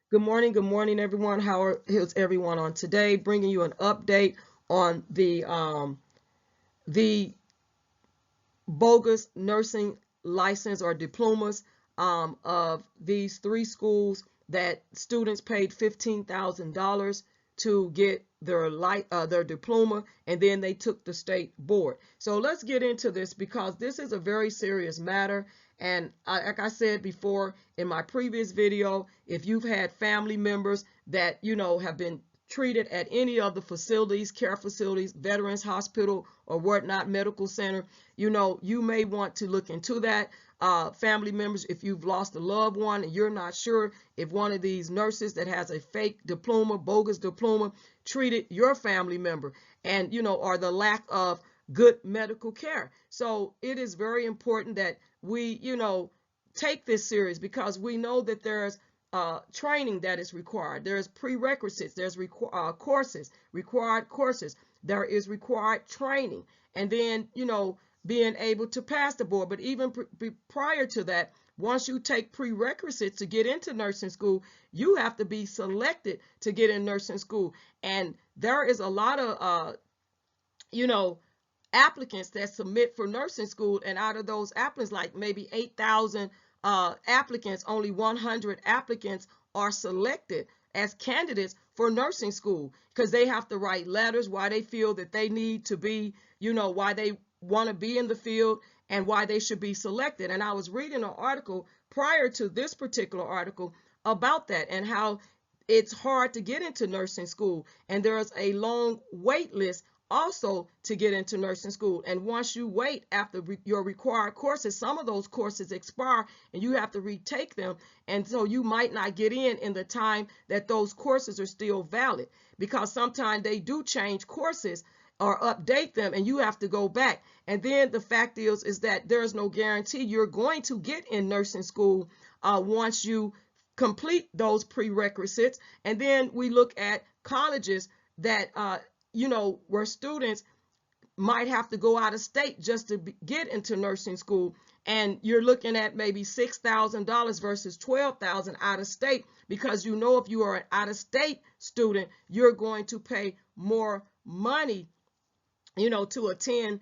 Good morning, everyone. How's everyone on today? Bringing you an update on the bogus nursing license or diplomas of these three schools that students paid $15,000 to get their diploma, and then they took the state board. So let's get into this because this is a very serious matter. And like I said before in my previous video, if you've had family members that have been treated at any of the facilities, care facilities, veterans hospital or whatnot, medical center, you may want to look into that. Family members, if you've lost a loved one and you're not sure if one of these nurses that has a fake diploma, bogus diploma, treated your family member, and or the lack of good medical care. So it is very important that we take this serious, because we know that there's training that is required. There's prerequisites. There's courses, required courses. There is required training, and then being able to pass the board. But even prior to that, once you take prerequisites to get into nursing school, you have to be selected to get in nursing school. And there is a lot of you know applicants that submit for nursing school, and out of those applicants, like maybe 8,000 applicants, only 100 applicants are selected as candidates for nursing school, because they have to write letters why they feel that they need to be, why they want to be in the field and why they should be selected. And I was reading an article prior to this particular article about that, and how it's hard to get into nursing school, and there's a long wait list also to get into nursing school. And once you wait after your required courses, some of those courses expire and you have to retake them, and so you might not get in the time that those courses are still valid, because sometimes they do change courses or update them and you have to go back. And then the fact is that there's no guarantee you're going to get in nursing school once you complete those prerequisites. And then we look at colleges that where students might have to go out of state just to get into nursing school, and you're looking at maybe $6,000 versus $12,000 out of state, because if you are an out of state student, you're going to pay more money to attend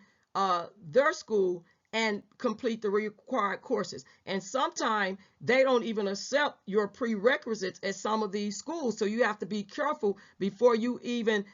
their school and complete the required courses. And sometimes they don't even accept your prerequisites at some of these schools, so you have to be careful before you even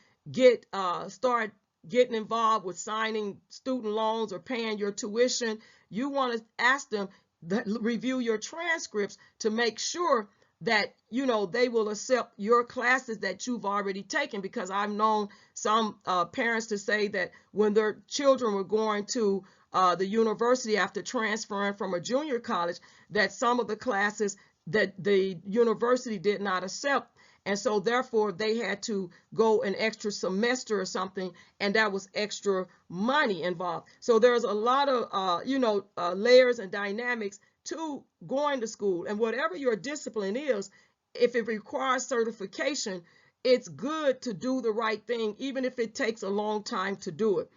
start getting involved with signing student loans or paying your tuition. You want to ask them that review your transcripts to make sure that they will accept your classes that you've already taken, because I've known some parents to say that when their children were going to the university after transferring from a junior college, that some of the classes that the university did not accept, and so therefore they had to go an extra semester or something, and that was extra money involved. So there's a lot of layers and dynamics to going to school. And whatever your discipline is, if it requires certification, it's good to do the right thing, even if it takes a long time to do it.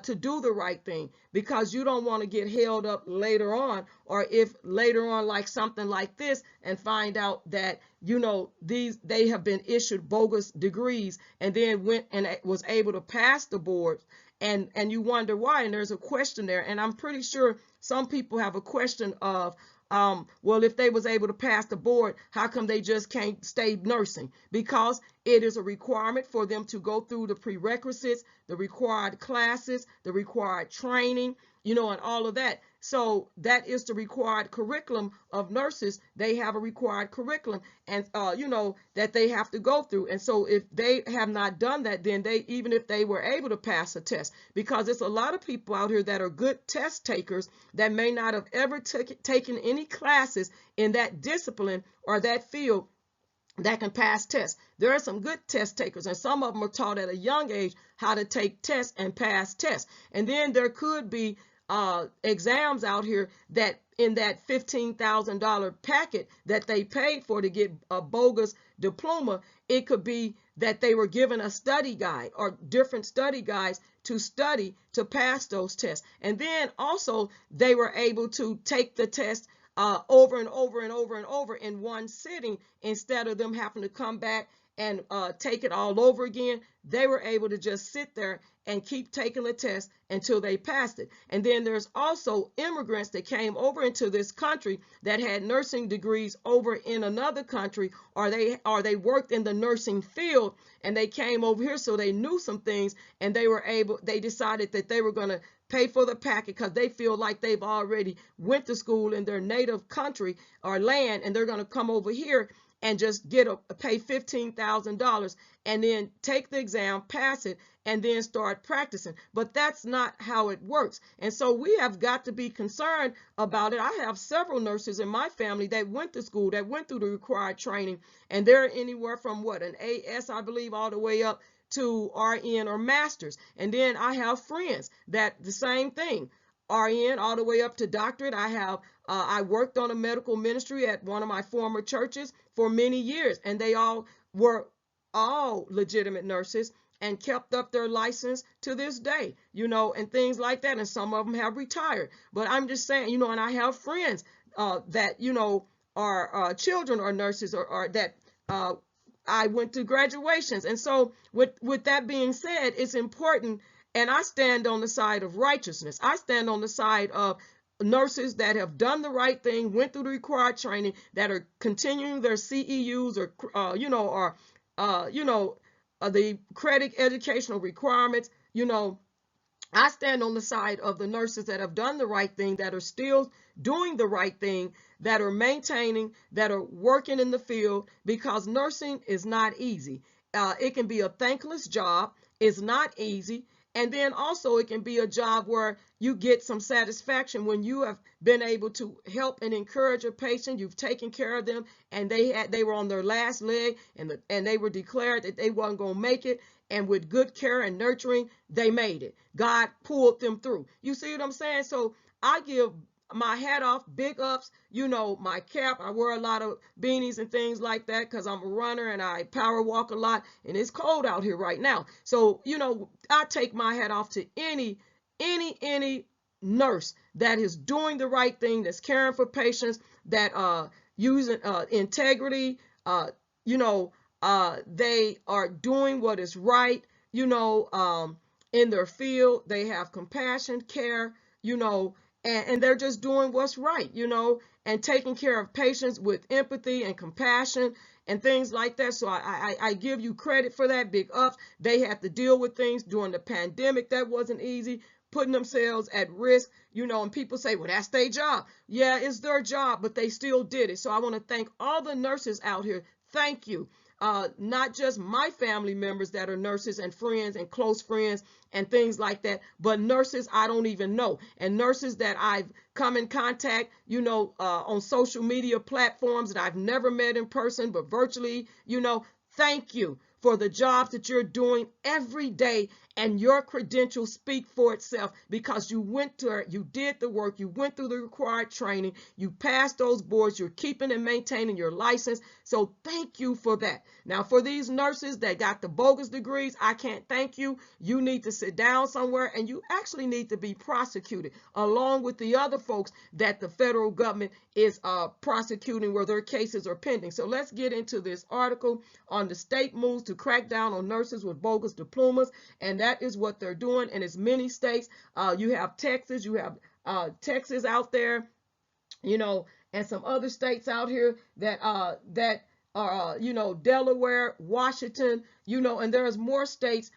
To do the right thing, because you don't want to get held up later on, or if later on, like something like this, and find out that they have been issued bogus degrees, and then went and was able to pass the board, and you wonder why. And there's a question there, and I'm pretty sure some people have a question of, well, if they was able to pass the board, how come they just can't stay nursing? Because it is a requirement for them to go through the prerequisites, the required classes, the required training, and all of that. So that is the required curriculum of nurses. They have a required curriculum, and that they have to go through. And so if they have not done that, then even if they were able to pass a test, because there's a lot of people out here that are good test takers that may not have ever taken any classes in that discipline or that field, that can pass tests. There are some good test takers, and some of them are taught at a young age how to take tests and pass tests. And then there could be exams out here that in that $15,000 packet that they paid for to get a bogus diploma, it could be that they were given a study guide or different study guides to study to pass those tests. And then also they were able to take the test over and over and over and over in one sitting, instead of them having to come back and take it all over again. They were able to just sit there and keep taking the test until they passed it. And then there's also immigrants that came over into this country that had nursing degrees over in another country, or they worked in the nursing field, and they came over here, so they knew some things, and they decided that they were going to pay for the packet because they feel like they've already went to school in their native country or land, and they're going to come over here and just pay $15,000 and then take the exam, pass it, and then start practicing. But that's not how it works. And so we have got to be concerned about it. I have several nurses in my family that went to school, that went through the required training, and they're anywhere from an AS, I believe, all the way up to RN or master's. And then I have friends that the same thing, RN all the way up to doctorate. I worked on a medical ministry at one of my former churches for many years, and they all were legitimate nurses and kept up their license to this day, and things like that. And some of them have retired. But I'm just saying, and I have friends that, are children or nurses or that I went to graduations. And so with that being said, it's important. And I stand on the side of righteousness. I stand on the side of nurses that have done the right thing, went through the required training, that are continuing their CEUs or the credit educational requirements. I stand on the side of the nurses that have done the right thing, that are still doing the right thing, that are maintaining, that are working in the field, because nursing is not easy. It can be a thankless job. It's not easy. And then also it can be a job where you get some satisfaction when you have been able to help and encourage a patient. You've taken care of them, and they were on their last leg, and they were declared that they wasn't going to make it. And with good care and nurturing, they made it. God pulled them through. You see what I'm saying? So I give my hat off, big ups, my cap. I wear a lot of beanies and things like that because I'm a runner and I power walk a lot, and it's cold out here right now. So, I take my hat off to any nurse that is doing the right thing, that's caring for patients, that using integrity, they are doing what is right, in their field. They have compassion, care, and they're just doing what's right, and taking care of patients with empathy and compassion and things like that. So I give you credit for that, big ups. They had to deal with things during the pandemic that wasn't easy, putting themselves at risk, and people say, well, that's their job. Yeah, it's their job, but they still did it. So I want to thank all the nurses out here. Thank you. Not just my family members that are nurses and friends and close friends and things like that, but nurses I don't even know, and nurses that I've come in contact, on social media platforms that I've never met in person, but virtually, thank you for the jobs that you're doing every day, and your credentials speak for itself, because you did the work, you went through the required training, you passed those boards, you're keeping and maintaining your license. So thank you for that. Now, for these nurses that got the bogus degrees, I can't thank you. You need to sit down somewhere, and you actually need to be prosecuted along with the other folks that the federal government is prosecuting where their cases are pending. So let's get into this article on the state moves to crack down on nurses with bogus diplomas, and that is what they're doing. And it's many states. You have Texas, you have Texas out there, and some other states out here that are Delaware, Washington, and there's more states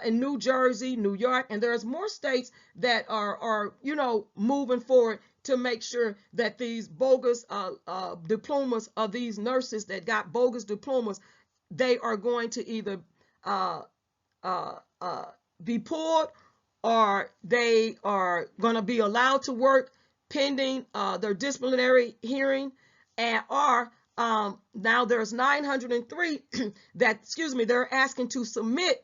in New Jersey, New York, and there's more states that are moving forward to make sure that these bogus diplomas of these nurses that got bogus diplomas, they are going to either be pulled, or they are going to be allowed to work pending their disciplinary hearing, or now there's 903 that, they're asking to submit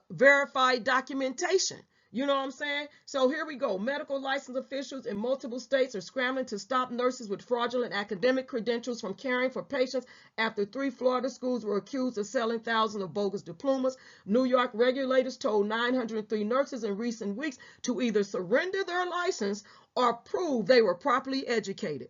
verified documentation. You know what I'm saying? So here we go. Medical license officials in multiple states are scrambling to stop nurses with fraudulent academic credentials from caring for patients after 3 Florida schools were accused of selling thousands of bogus diplomas. New York regulators told 903 nurses in recent weeks to either surrender their license or prove they were properly educated.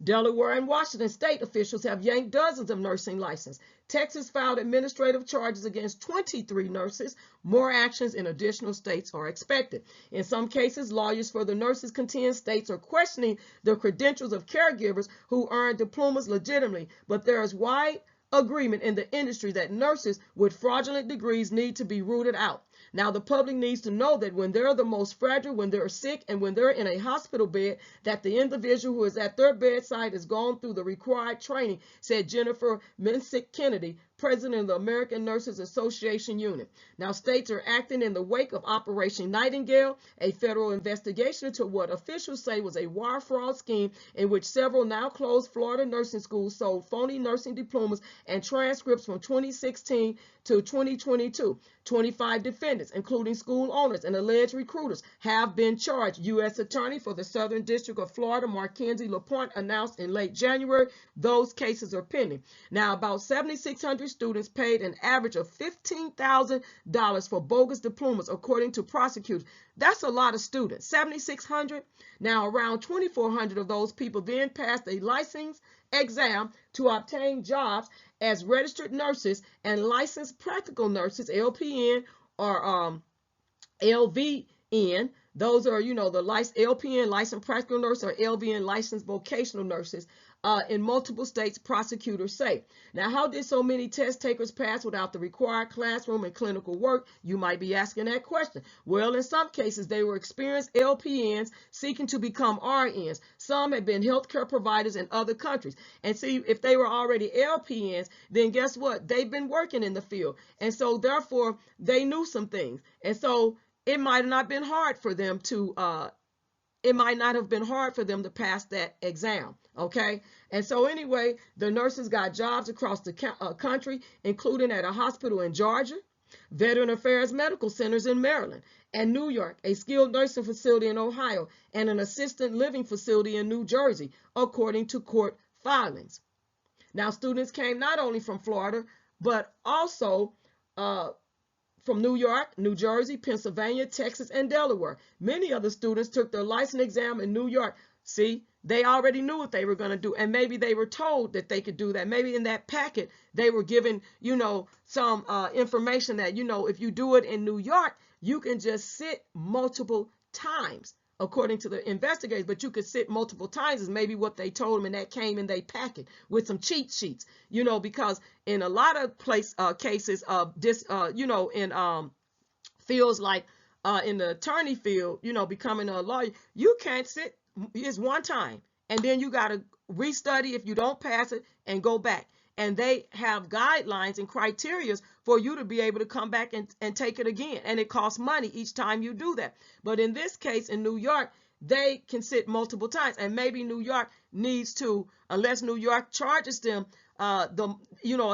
Delaware and Washington state officials have yanked dozens of nursing licenses. Texas filed administrative charges against 23 nurses. More actions in additional states are expected. In some cases, lawyers for the nurses contend states are questioning the credentials of caregivers who earn diplomas legitimately, but there is wide agreement in the industry that nurses with fraudulent degrees need to be rooted out. Now, the public needs to know that when they're the most fragile, when they're sick, and when they're in a hospital bed, that the individual who is at their bedside has gone through the required training, said Jennifer Mensick Kennedy, president of the American Nurses Association unit. Now, states are acting in the wake of Operation Nightingale, a federal investigation into what officials say was a wire fraud scheme in which several now closed Florida nursing schools sold phony nursing diplomas and transcripts from 2016 to 2022. 25 defendants, including school owners and alleged recruiters, have been charged. U.S. Attorney for the Southern District of Florida, Mackenzie LaPointe, announced in late January those cases are pending. Now, about 7,600 students paid an average of $15,000 for bogus diplomas, according to prosecutors. That's a lot of students, 7,600. Now, around 2,400 of those people then passed a license exam to obtain jobs as registered nurses and licensed practical nurses, LPN or LVN. Those are, the LPN, licensed practical nurse, or LVN, licensed vocational nurses, in multiple states, prosecutors say. Now, how did so many test takers pass without the required classroom and clinical work? You might be asking that question. Well, in some cases, they were experienced LPNs seeking to become RNs. Some had been healthcare providers in other countries. And see, if they were already LPNs, then guess what? They've been working in the field. And so, therefore, they knew some things. And so, it might not have been hard for them to pass that exam, okay? And so anyway, the nurses got jobs across the country, including at a hospital in Georgia, Veteran Affairs Medical Centers in Maryland, and New York, a skilled nursing facility in Ohio, and an assisted living facility in New Jersey, according to court filings. Now, students came not only from Florida, but also from New York, New Jersey, Pennsylvania, Texas, and Delaware. Many of the students took their license exam in New York. See, they already knew what they were going to do, and maybe they were told that they could do that. Maybe in that packet, they were given, some information that, if you do it in New York, you can just sit multiple times, according to the investigators, but you could sit multiple times is maybe what they told them, and that came in their packet with some cheat sheets, because in a lot of cases of this, in fields like in the attorney field, becoming a lawyer, you can't sit, it's one time, and then you got to restudy if you don't pass it and go back. And they have guidelines and criteria for you to be able to come back and take it again. And it costs money each time you do that. But in this case, in New York, they can sit multiple times. And maybe New York needs to, unless New York charges them a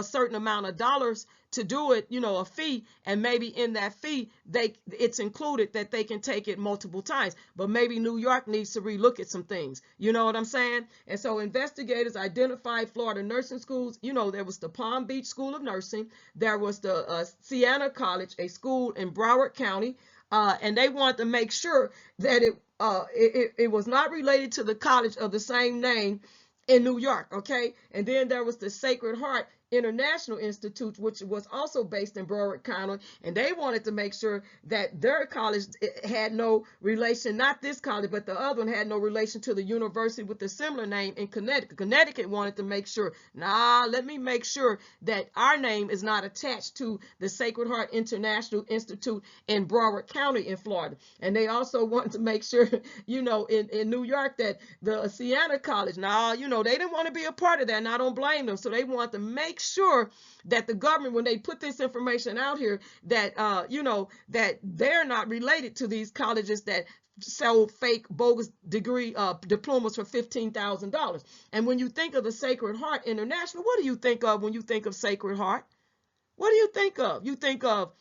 certain amount of dollars to do it, a fee, and maybe in that fee it's included that they can take it multiple times. But maybe New York needs to relook at some things. You know what I'm saying? And so investigators identified Florida nursing schools. There was the Palm Beach School of Nursing, there was the Siena College, a school in Broward County, and they wanted to make sure that it was not related to the college of the same name in New York, okay? And then there was the Sacred Heart International Institute, which was also based in Broward County, and they wanted to make sure that their college had no relation, not this college, but the other one had no relation to the university with a similar name in Connecticut. Connecticut wanted to make sure, let me make sure that our name is not attached to the Sacred Heart International Institute in Broward County in Florida. And they also wanted to make sure, in New York, that the Siena College, they didn't want to be a part of that, and I don't blame them. So they want to make sure that the government, when they put this information out here, that that they're not related to these colleges that sell fake bogus diplomas for $15,000. And when you think of the Sacred Heart International, what do you think of when you think of Sacred Heart? What do you think of? You think of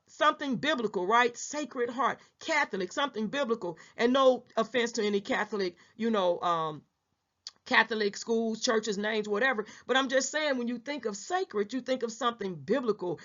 something biblical, right? Sacred Heart, Catholic, something biblical. And no offense to any Catholic, Catholic schools, churches, names, whatever. But I'm just saying, when you think of sacred, you think of something biblical,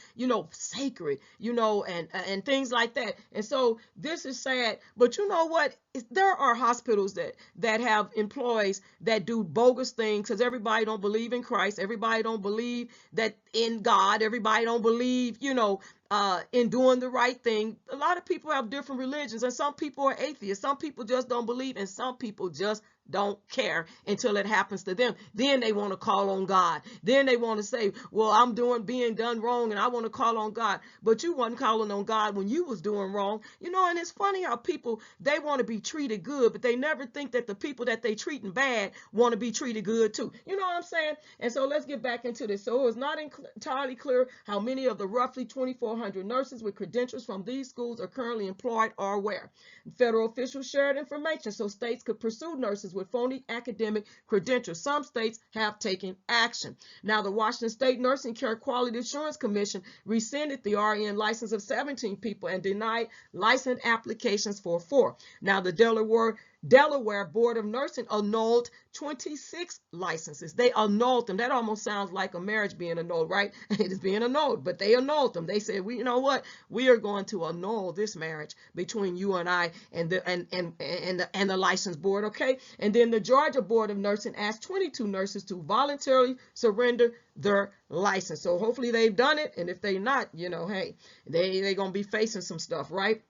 sacred, and things like that. And so this is sad. But you know what? There are hospitals that have employees that do bogus things, because everybody don't believe in Christ. Everybody don't believe that in God. Everybody don't believe, in doing the right thing. A lot of people have different religions, and some people are atheists. Some people just don't believe, and some people just don't care until it happens to them. Then they want to call on God. Then they want to say, well, I'm being done wrong, and I want to call on God. But you wasn't calling on God when you was doing wrong. And it's funny how people, they want to be treated good, but they never think that the people that they treating bad want to be treated good too. You know what I'm saying? And so let's get back into this. So it's not entirely clear how many of the roughly 2,400 nurses with credentials from these schools are currently employed or where. Federal officials shared information so states could pursue nurses with phony academic credentials. Some states have taken action. Now, the Washington State Nursing Care Quality Assurance Commission rescinded the RN license of 17 people and denied license applications for 4. Now, the Delaware Board of Nursing annulled 26 licenses. They annulled them. That almost sounds like a marriage being annulled, right? It is being annulled, but they annulled them. They said, you know what? We are going to annul this marriage between you and I and the license board, okay? And then the Georgia Board of Nursing asked 22 nurses to voluntarily surrender their license. So hopefully they've done it, and if they're not, hey, they're going to be facing some stuff, right?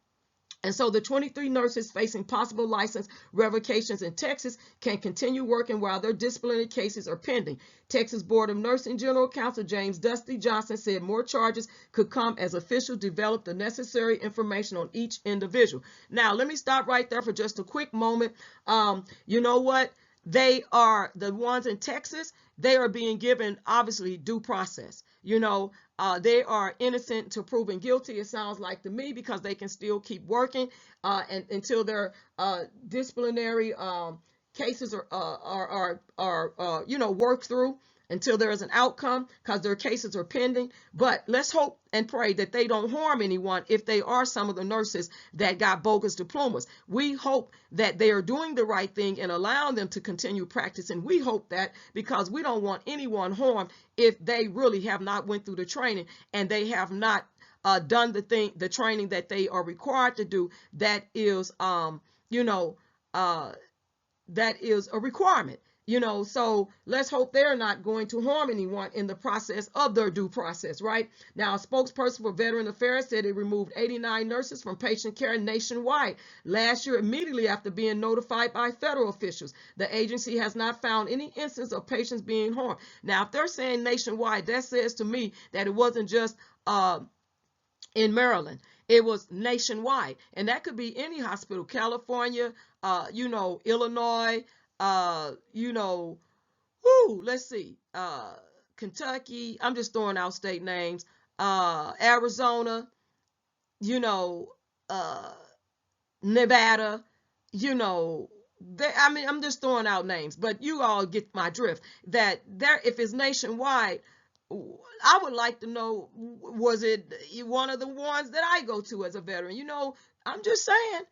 And so the 23 nurses facing possible license revocations in Texas can continue working while their disciplinary cases are pending. Texas Board of Nursing General Counsel James Dusty Johnson said more charges could come as officials develop the necessary information on each individual. Now, let me stop right there for just a quick moment. You know what? They are, the ones in Texas, they are being given, obviously, due process. They are innocent until proven guilty, it sounds like to me, because they can still keep working and until their disciplinary cases are worked through, until there is an outcome, because their cases are pending. But let's hope and pray that they don't harm anyone if they are some of the nurses that got bogus diplomas. We hope that they are doing the right thing and allowing them to continue practicing. We hope that, because we don't want anyone harmed if they really have not went through the training and they have not done the training that they are required to do. That is, that is a requirement. So let's hope they're not going to harm anyone in the process of their due process, right? Now, a spokesperson for Veteran Affairs said it removed 89 nurses from patient care nationwide last year, immediately after being notified by federal officials. The agency has not found any instance of patients being harmed. Now, if they're saying nationwide, that says to me that it wasn't just in Maryland. It was nationwide, and that could be any hospital, California, Illinois, let's see, Kentucky, I'm just throwing out state names, Arizona, Nevada, I'm just throwing out names, but you all get my drift. That there, if it's nationwide, I would like to know, was it one of the ones that I go to as a veteran? I'm just saying,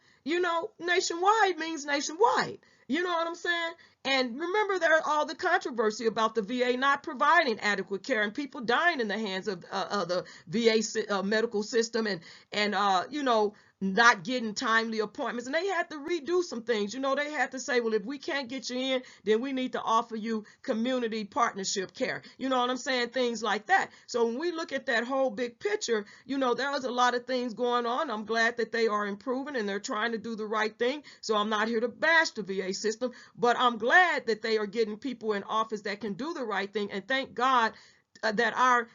nationwide means nationwide. You know what I'm saying? And remember, there's all the controversy about the VA not providing adequate care and people dying in the hands of the VA medical system, and not getting timely appointments. And they had to redo some things. They had to say, well, if we can't get you in, then we need to offer you community partnership care. You know what I'm saying? Things like that. So when we look at that whole big picture, there was a lot of things going on. I'm glad that they are improving and they're trying to do the right thing. So I'm not here to bash the VA system, but I'm glad that they are getting people in office that can do the right thing. And thank God that our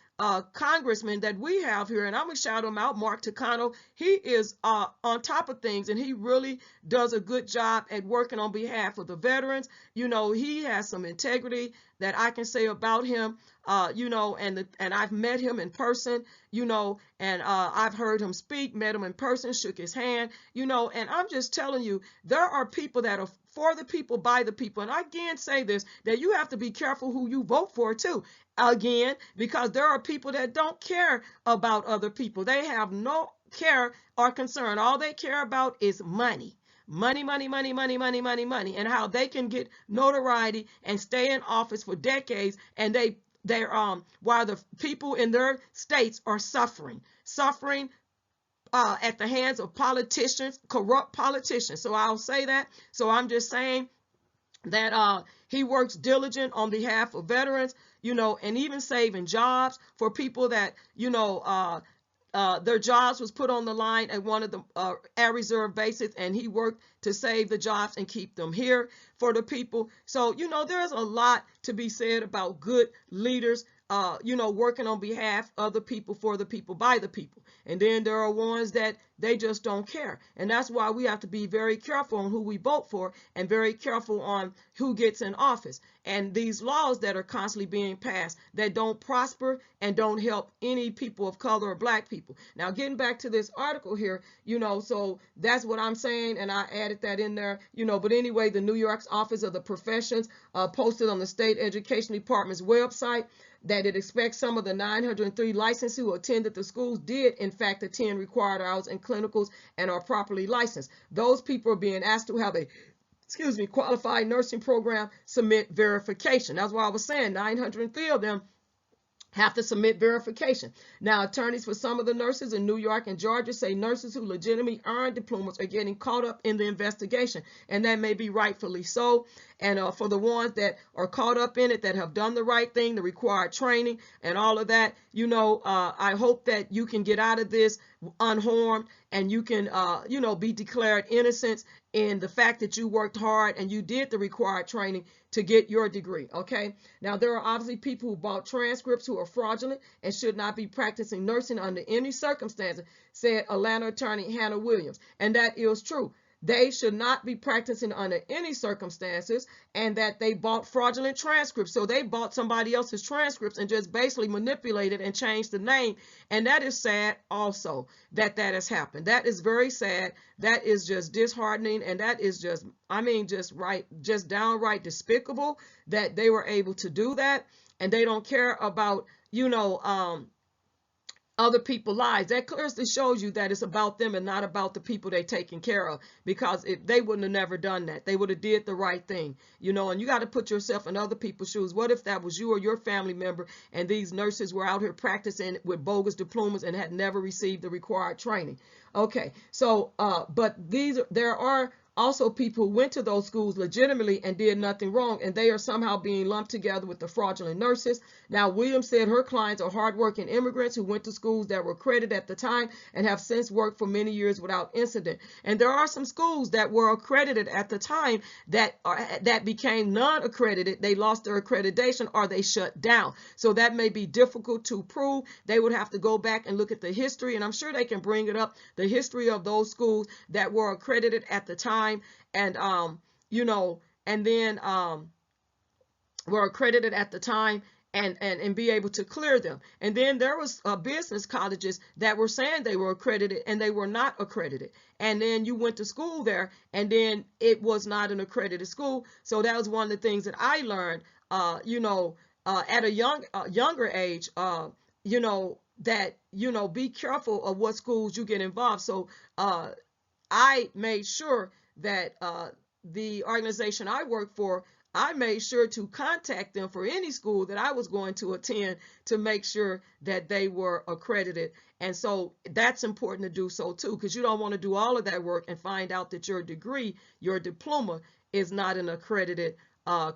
congressman that we have here, and I'm gonna shout him out, Mark Takano, he is on top of things, and he really does a good job at working on behalf of the veterans. He has some integrity that I can say about him, and I've met him in person, and I've heard him speak, met him in person, shook his hand, and I'm just telling you, there are people that are for the people, by the people. And I again say this, that you have to be careful who you vote for too. Again, because there are people that don't care about other people. They have no care or concern. All they care about is money. money, money, money, money, money, money, money, and how they can get notoriety and stay in office for decades, and they're while the people in their states are suffering at the hands of politicians, corrupt politicians. So I'll say that. So I'm just saying that he works diligent on behalf of veterans, and even saving jobs for people that, their jobs was put on the line at one of the air reserve bases, and he worked to save the jobs and keep them here for the people. So, there's a lot to be said about good leaders, working on behalf of the people, for the people, by the people. And then there are ones that they just don't care. And that's why we have to be very careful on who we vote for, and very careful on who gets in office. And these laws that are constantly being passed that don't prosper and don't help any people of color or black people. Now, getting back to this article here, so that's what I'm saying, and I added that in there, but anyway, the New York's Office of the Professions posted on the State Education Department's website that it expects some of the 903 licensees who attended the schools did in fact attend required hours and clinicals and are properly licensed. Those people are being asked to have a qualified nursing program submit verification. That's why I was saying 903 of them have to submit verification. Now, attorneys for some of the nurses in New York and Georgia say nurses who legitimately earn diplomas are getting caught up in the investigation, and that may be rightfully so. And for the ones that are caught up in it, that have done the right thing, the required training and all of that, I hope that you can get out of this unharmed, and you can, be declared innocent in the fact that you worked hard and you did the required training to get your degree. Okay. Now, there are obviously people who bought transcripts who are fraudulent and should not be practicing nursing under any circumstances, said Atlanta attorney Hannah Williams. And that is true. They should not be practicing under any circumstances, and that they bought fraudulent transcripts. So they bought somebody else's transcripts and just basically manipulated and changed the name. And that is sad also that has happened. That is very sad. That is just disheartening. And that is just, just downright despicable that they were able to do that. And they don't care about, other people's lives. That clearly shows you that it's about them and not about the people they're taking care of, because if they wouldn't have never done that, they would have did the right thing, and you got to put yourself in other people's shoes. What if that was you or your family member, and these nurses were out here practicing with bogus diplomas and had never received the required training? Okay, so but there are also people who went to those schools legitimately and did nothing wrong, and they are somehow being lumped together with the fraudulent nurses. Now, Williams said her clients are hardworking immigrants who went to schools that were accredited at the time and have since worked for many years without incident. And there are some schools that were accredited at the time that became non-accredited. They lost their accreditation or they shut down. So that may be difficult to prove. They would have to go back and look at the history, and I'm sure they can bring it up, the history of those schools that were accredited at the time, and and then were accredited at the time, and be able to clear them. And then there was business colleges that were saying they were accredited and they were not accredited. And then you went to school there, and then it was not an accredited school. So that was one of the things that I learned, at a younger age, that, be careful of what schools you get involved. So I made sure that the organization I work for, I made sure to contact them for any school that I was going to attend to make sure that they were accredited. And so that's important to do so too, because you don't want to do all of that work and find out that your degree, your diploma, is not an accredited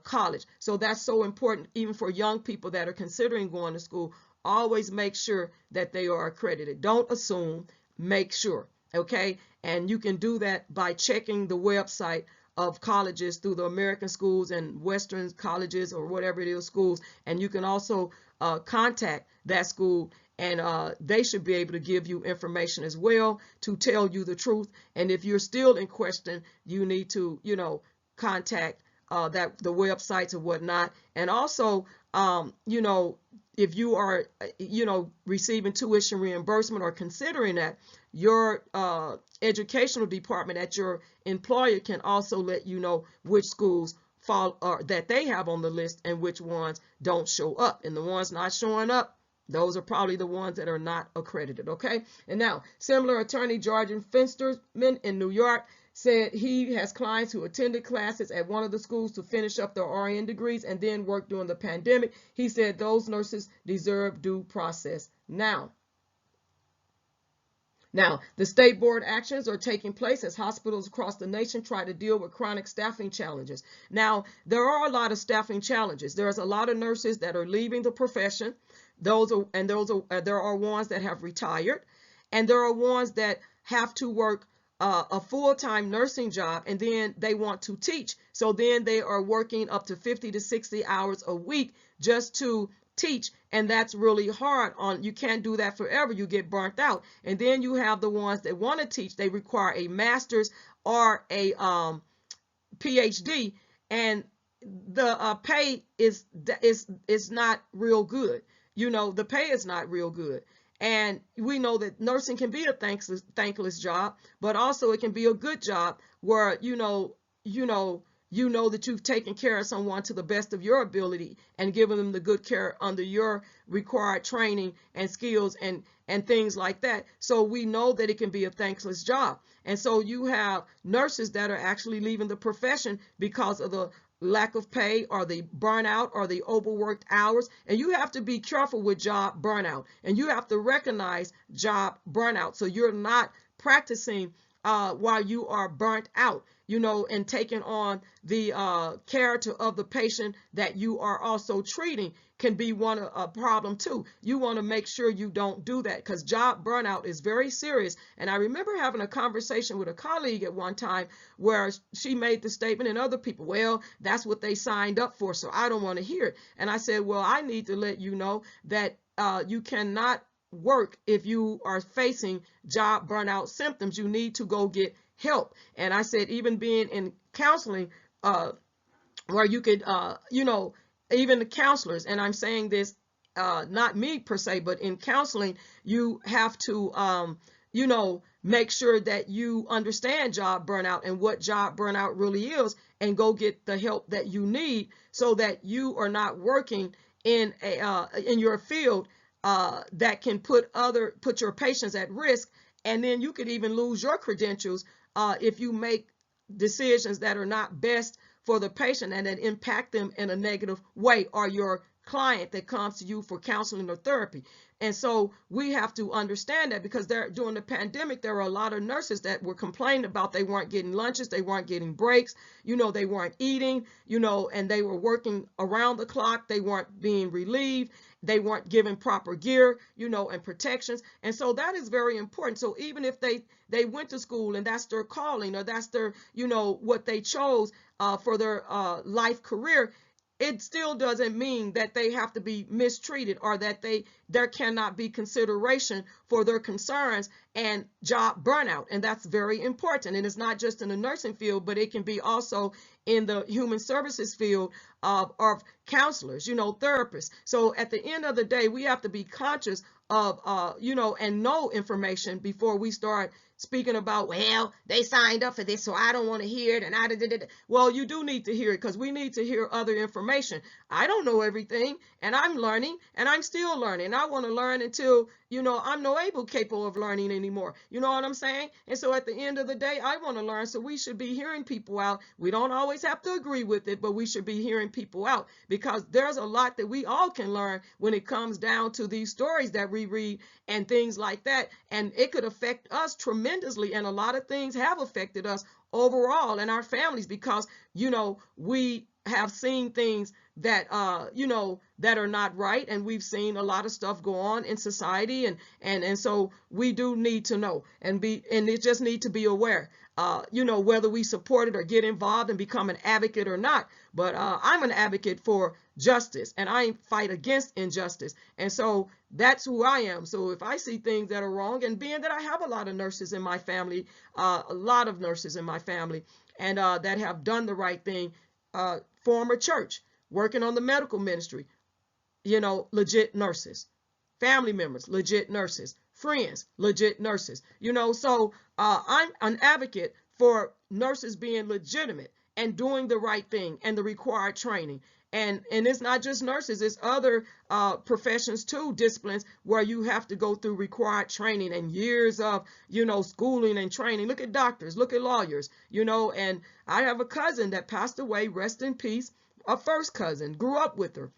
college. So that's so important, even for young people that are considering going to school. Always make sure that they are accredited. Don't assume, make sure. Okay, and you can do that by checking the website of colleges through the American schools and Western colleges or whatever it is, schools, and you can also contact that school, and they should be able to give you information as well to tell you the truth. And if you're still in question, you need to, contact the websites or whatnot. And also, if you are, receiving tuition reimbursement or considering that, your educational department at your employer can also let you know which schools fall or that they have on the list and which ones don't show up. And the ones not showing up, those are probably the ones that are not accredited. Okay. And now, similar attorney Jordan Finsterman in New York said he has clients who attended classes at one of the schools to finish up their RN degrees and then work during the pandemic. He said those nurses deserve due process. Now, the state board actions are taking place as hospitals across the nation try to deal with chronic staffing challenges. Now, there are a lot of staffing challenges. There's a lot of nurses that are leaving the profession. There are ones that have retired, and there are ones that have to work a full-time nursing job, and then they want to teach. So then they are working up to 50 to 60 hours a week just to teach, and that's really hard. You can't do that forever. You get burnt out. And then you have the ones that want to teach. They require a master's or a PhD, and the pay is not real good. The pay is not real good. And we know that nursing can be a thankless job, but also it can be a good job where you know that you've taken care of someone to the best of your ability and given them the good care under your required training and skills and things like that. So we know that it can be a thankless job. And so you have nurses that are actually leaving the profession because of the lack of pay or the burnout or the overworked hours. And you have to be careful with job burnout, and you have to recognize job burnout so you're not practicing while you are burnt out, and taking on the character of the patient that you are also treating can be a problem too. You want to make sure you don't do that, because job burnout is very serious. And I remember having a conversation with a colleague at one time where she made the statement, and other people, well, that's what they signed up for, so I don't want to hear it. And I said, well, I need to let you know that you cannot work if you are facing job burnout symptoms. You need to go get help. And I said, even being in counseling, where you could, even the counselors, and I'm saying this, not me per se, but in counseling, you have to, make sure that you understand job burnout and what job burnout really is, and go get the help that you need so that you are not working in your field that can put your patients at risk. And then you could even lose your credentials if you make decisions that are not best for the patient and that impact them in a negative way, or your client that comes to you for counseling or therapy. And so we have to understand that, because during the pandemic, there were a lot of nurses that were complaining about they weren't getting lunches, they weren't getting breaks, they weren't eating, and they were working around the clock, they weren't being relieved, they weren't given proper gear, and protections. And so that is very important. So even if they went to school and that's their calling, or that's their, what they chose for their life career, it still doesn't mean that they have to be mistreated, or that there cannot be consideration for their concerns and job burnout. And that's very important. And it's not just in the nursing field, but it can be also in the human services field of counselors, therapists. So at the end of the day, we have to be conscious of, and know information before we start speaking about, well, they signed up for this, so I don't want to hear it. And well, you do need to hear it, because we need to hear other information. I don't know everything, and I'm learning, and I'm still learning. And I want to learn until, I'm no capable of learning anymore. You know what I'm saying? And so at the end of the day, I want to learn. So we should be hearing people out. We don't always have to agree with it, but we should be hearing people out, because there's a lot that we all can learn when it comes down to these stories that we read and things like that. And it could affect us tremendously. And a lot of things have affected us overall in our families, because, we have seen things that, that are not right. And we've seen a lot of stuff go on in society. And so we do need to know and it just need to be aware, whether we support it or get involved and become an advocate or not. But I'm an advocate for justice, and I fight against injustice. And so that's who I am. So if I see things that are wrong, and being that I have a lot of nurses in my family, and that have done the right thing, former church, working on the medical ministry, legit nurses, family members, legit nurses, friends, legit nurses, so I'm an advocate for nurses being legitimate and doing the right thing and the required training. And it's not just nurses, it's other professions too, disciplines where you have to go through required training and years of, schooling and training. Look at doctors, look at lawyers, and I have a cousin that passed away, rest in peace, a first cousin, grew up with her.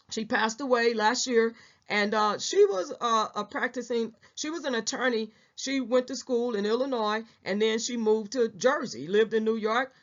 She passed away last year, and she was she was an attorney. She went to school in Illinois, and then she moved to Jersey, lived in New York.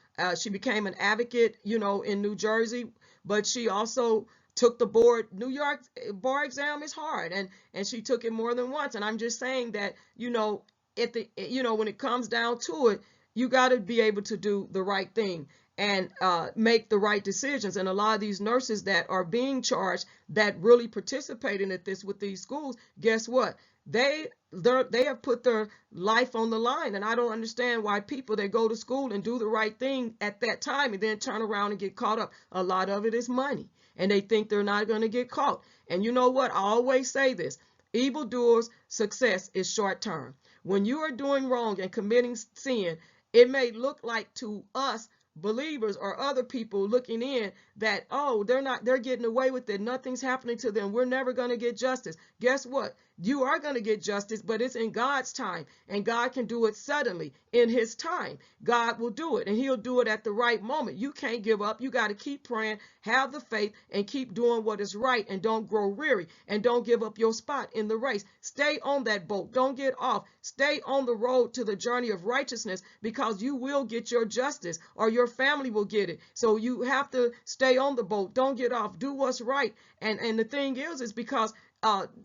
She became an advocate, in New Jersey, but she also took the New York bar exam is hard, and she took it more than once. And I'm just saying that, when it comes down to it, you got to be able to do the right thing and make the right decisions. And a lot of these nurses that are being charged that really participating at this with these schools, guess what? They have put their life on the line. And I don't understand why people that go to school and do the right thing at that time and then turn around and get caught up. A lot of it is money, and they think they're not going to get caught. And you know what? I always say this: evildoers' success is short term. When you are doing wrong and committing sin, it may look like to us believers or other people looking in that, oh, they're getting away with it, nothing's happening to them, we're never going to get justice. Guess what? You are going to get justice, but it's in God's time, and God can do it suddenly in his time. God will do it, and he'll do it at the right moment. You can't give up. You got to keep praying, have the faith, and keep doing what is right, and don't grow weary, and don't give up your spot in the race. Stay on that boat. Don't get off. Stay on the road to the journey of righteousness, because you will get your justice, or your family will get it. So you have to stay on the boat. Don't get off. Do what's right. And the thing is because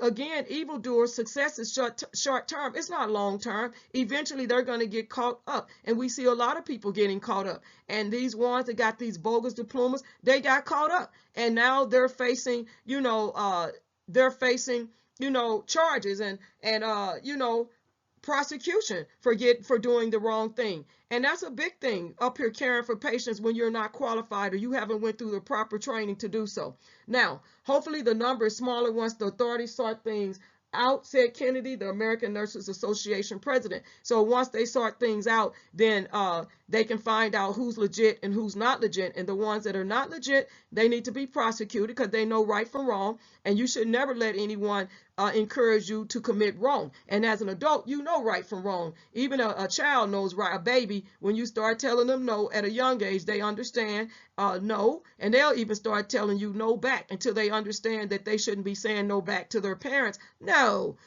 again, evildoers' success is short term. It's not long term. Eventually, they're going to get caught up. And we see a lot of people getting caught up. And these ones that got these bogus diplomas, they got caught up. And now they're facing, charges and prosecution for doing the wrong thing. And that's a big thing up here, caring for patients when you're not qualified or you haven't went through the proper training to do so. Now, hopefully the number is smaller once the authorities sort things out, said Kennedy, the American Nurses Association president. So once they sort things out, then they can find out who's legit and who's not legit. And the ones that are not legit, they need to be prosecuted because they know right from wrong. And you should never let anyone encourage you to commit wrong. And as an adult, you know right from wrong. Even a child knows right. A baby, when you start telling them no at a young age, they understand no, and they'll even start telling you no back until they understand that they shouldn't be saying no back to their parents. No,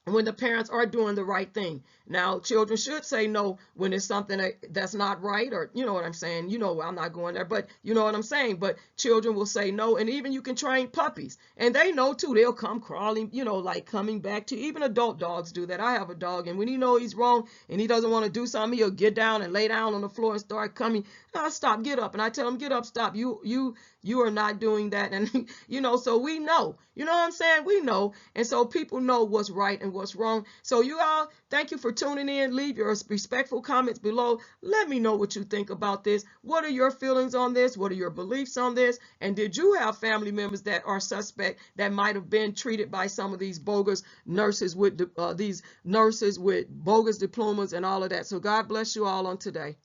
when the parents are doing the right thing. Now, children should say no when it's something that's not right, or you know what I'm saying. I'm not going there, but you know what I'm saying. But children will say no, and even you can train puppies, and they know too. They'll come crawling, like coming back to you. Even adult dogs do that. I have a dog, and when he knows he's wrong and he doesn't want to do something, he'll get down and lay down on the floor and start coming. Stop, get up, and I tell him, get up, stop. You are not doing that, and so we know. You know what I'm saying? We know, and so people know what's right and what's wrong. So you all, thank you for tuning in. Leave your respectful comments below. Let me know what you think about this. What are your feelings on this? What are your beliefs on this? And did you have family members that are suspect that might have been treated by some of these bogus nurses with bogus diplomas and all of that? So God bless you all on today.